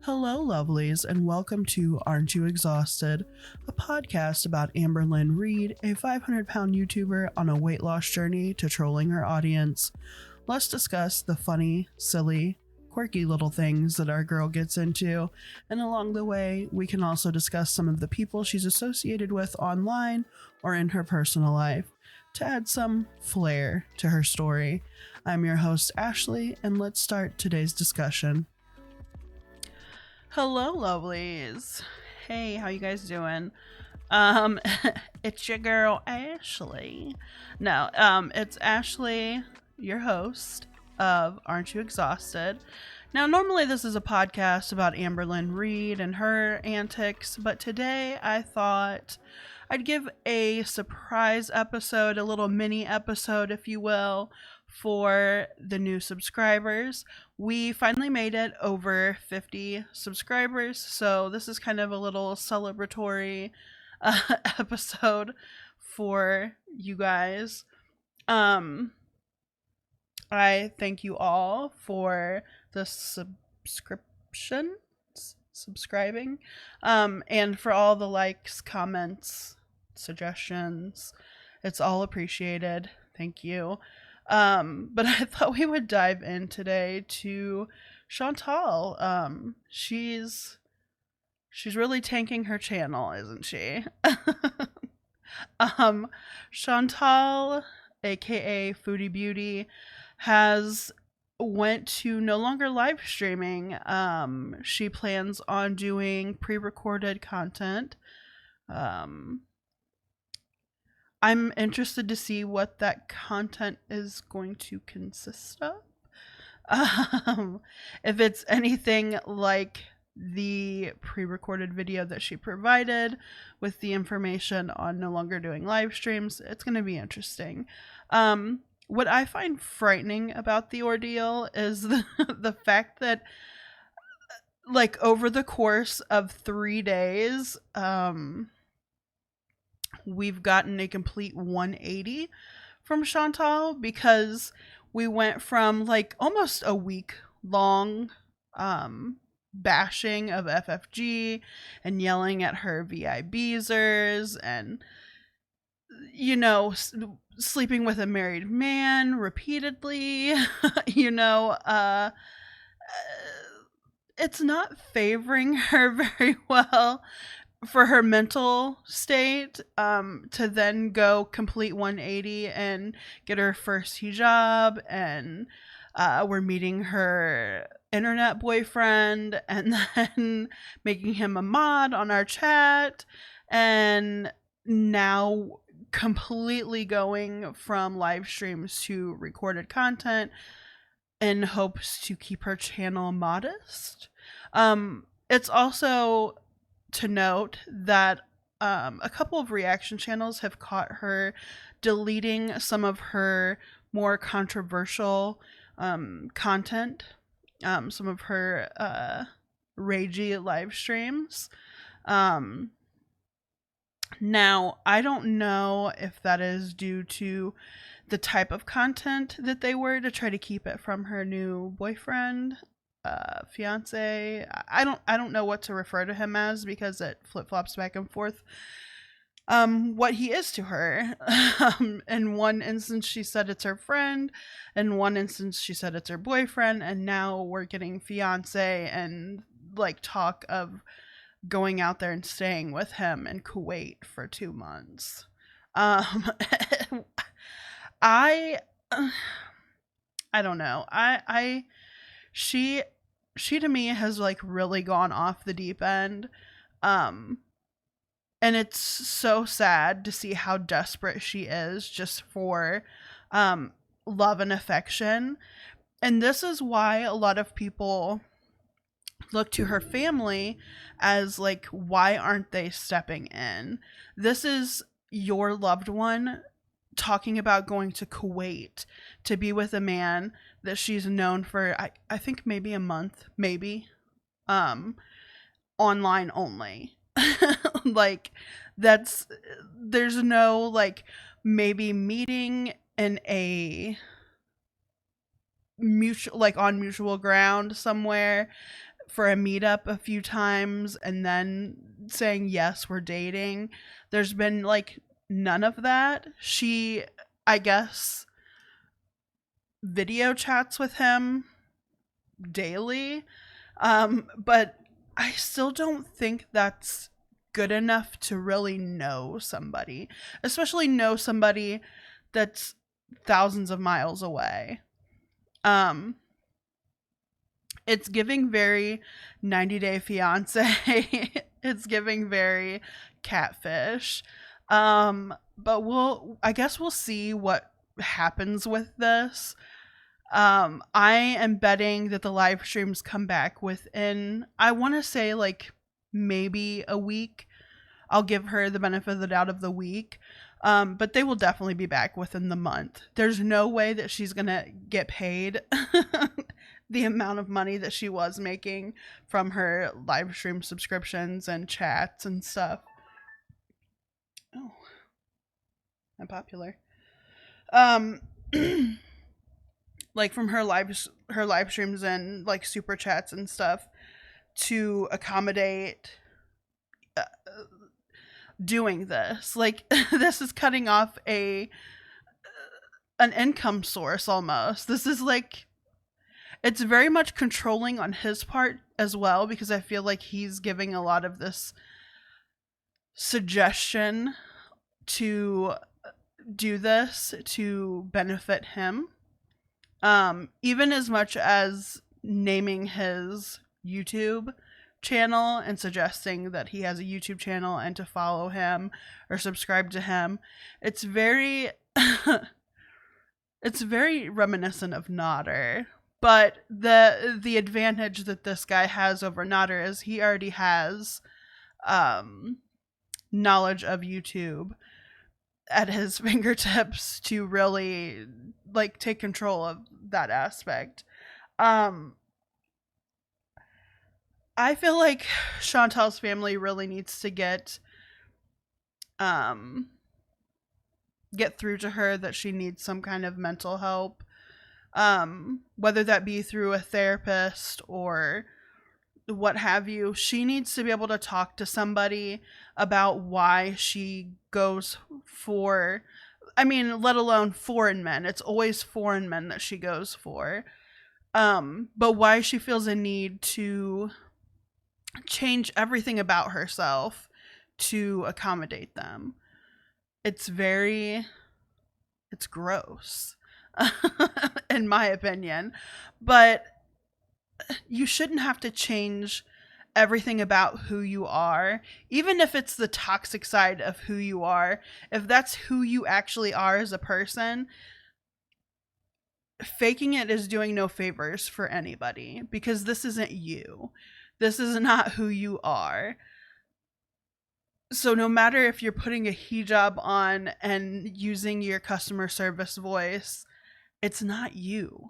Hello, lovelies, and welcome to Aren't You Exhausted, a podcast about Amber Lynn Reed, a 500-pound YouTuber on a weight loss journey to trolling her audience. Let's discuss the funny, silly, quirky little things that our girl gets into, and along the way, we can also discuss some of the people she's associated with online or in her personal life to add some flair to her story. I'm your host, Ashley, and let's start today's discussion. Hello, lovelies. Hey, how you guys doing? It's your girl Ashley. No, it's Ashley, your host of Aren't You Exhausted? Now, normally this is a podcast about Amber Lynn Reed and her antics, but today I thought I'd give a surprise episode, a little mini episode, if you will, for the new subscribers. We finally made it over 50 subscribers, so this is kind of a little celebratory episode for you guys. I thank you all for the subscribing, and for all the likes, comments, suggestions. It's all appreciated. Thank you. But I thought we would dive in today to Chantal. She's really tanking her channel, isn't she? Chantal, aka Foodie Beauty, has went to no longer live streaming. She plans on doing pre-recorded content. I'm interested to see what that content is going to consist of. If it's anything like the pre-recorded video that she provided with the information on no longer doing live streams, it's going to be interesting. What I find frightening about the ordeal is the fact that, like, over the course of 3 days, we've gotten a complete 180 from Chantal, because we went from like almost a week long bashing of FFG and yelling at her VIBzers and, you know, sleeping with a married man repeatedly. It's not favoring her very well for her mental state, to then go complete 180 and get her first hijab, and we're meeting her internet boyfriend and then making him a mod on our chat, and now completely going from live streams to recorded content in hopes to keep her channel modest. It's also to note that a couple of reaction channels have caught her deleting some of her more controversial content, some of her ragey live streams. Now, I don't know if that is due to the type of content that they were to try to keep it from her new boyfriend, Fiance. I don't know what to refer to him as, because it flip-flops back and forth what he is to her. In one instance she said it's her friend, in one instance she said it's her boyfriend, and now we're getting Fiance and like talk of going out there and staying with him in Kuwait for 2 months. I don't know. She to me has like really gone off the deep end. And it's so sad to see how desperate she is just for love and affection. And this is why a lot of people look to her family as like, why aren't they stepping in? This is your loved one talking about going to Kuwait to be with a man that she's known for, I think maybe a month, maybe, online only. Like, there's no like maybe meeting in a mutual, like on mutual ground somewhere, for a meetup a few times and then saying, yes, we're dating. There's been like none of that. She, I guess, video chats with him daily. But I still don't think that's good enough to really know somebody, especially know somebody that's thousands of miles away. It's giving very 90 Day Fiance. It's giving very Catfish. But I guess we'll see what happens with this. I am betting that the live streams come back within, I want to say, like, maybe a week. I'll give her the benefit of the doubt of the week. But they will definitely be back within the month. There's no way that she's going to get paid the amount of money that she was making from her live stream subscriptions and chats and stuff. Oh, I'm popular. Like from her live streams and like super chats and stuff to accommodate doing this. Like this is cutting off an income source almost. This is like, it's very much controlling on his part as well, because I feel like he's giving a lot of this suggestion to do this to benefit him. Even as much as naming his YouTube channel and suggesting that he has a YouTube channel and to follow him or subscribe to him. It's very it's very reminiscent of Nodder. But the advantage that this guy has over Nodder is he already has knowledge of YouTube at his fingertips to really like take control of that aspect. I feel like Chantal's family really needs to get through to her that she needs some kind of mental help. Whether that be through a therapist or what have you. She needs to be able to talk to somebody about why she goes for, I mean, let alone foreign men. It's always foreign men that she goes for. But why she feels a need to change everything about herself to accommodate them. It's gross. In my opinion. But you shouldn't have to change everything about who you are, even if it's the toxic side of who you are. If that's who you actually are as a person, faking it is doing no favors for anybody, because this isn't you. This is not who you are. So no matter if you're putting a hijab on and using your customer service voice, it's not you.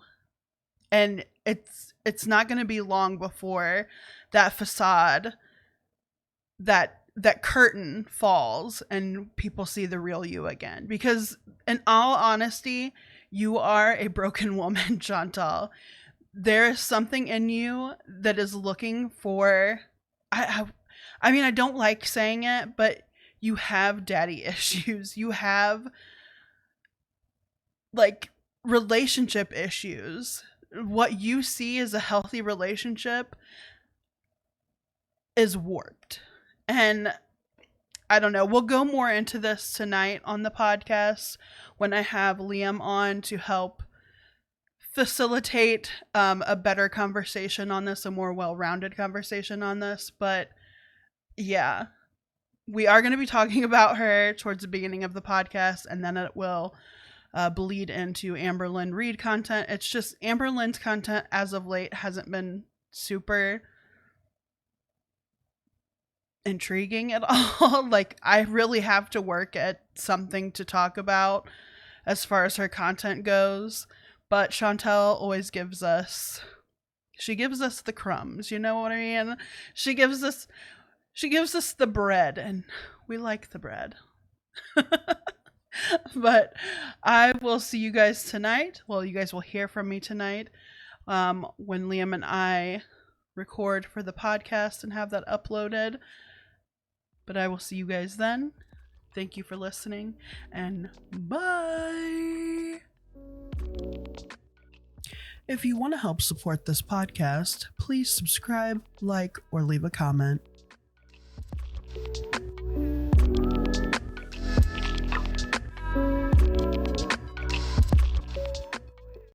And it's not going to be long before that facade, that curtain falls and people see the real you again. Because in all honesty, you are a broken woman, Chantal. There is something in you that is looking for, I mean, I don't like saying it, but you have daddy issues. You have like relationship issues. What you see as a healthy relationship is warped. And I don't know, we'll go more into this tonight on the podcast when I have Liam on to help facilitate a better conversation on this, a more well-rounded conversation on this. But yeah, we are going to be talking about her towards the beginning of the podcast, and then it will bleed into Amber Lynn Reid content. It's just Amber Lynn's content as of late hasn't been super intriguing at all. Like, I really have to work at something to talk about as far as her content goes. But Chantal always gives us the crumbs, you know what I mean? She gives us the bread, and we like the bread. But I will see you guys tonight. Well, you guys will hear from me tonight when Liam and I record for the podcast and have that uploaded. But I will see you guys then. Thank you for listening, and bye. If you want to help support this podcast, please subscribe, like, or leave a comment.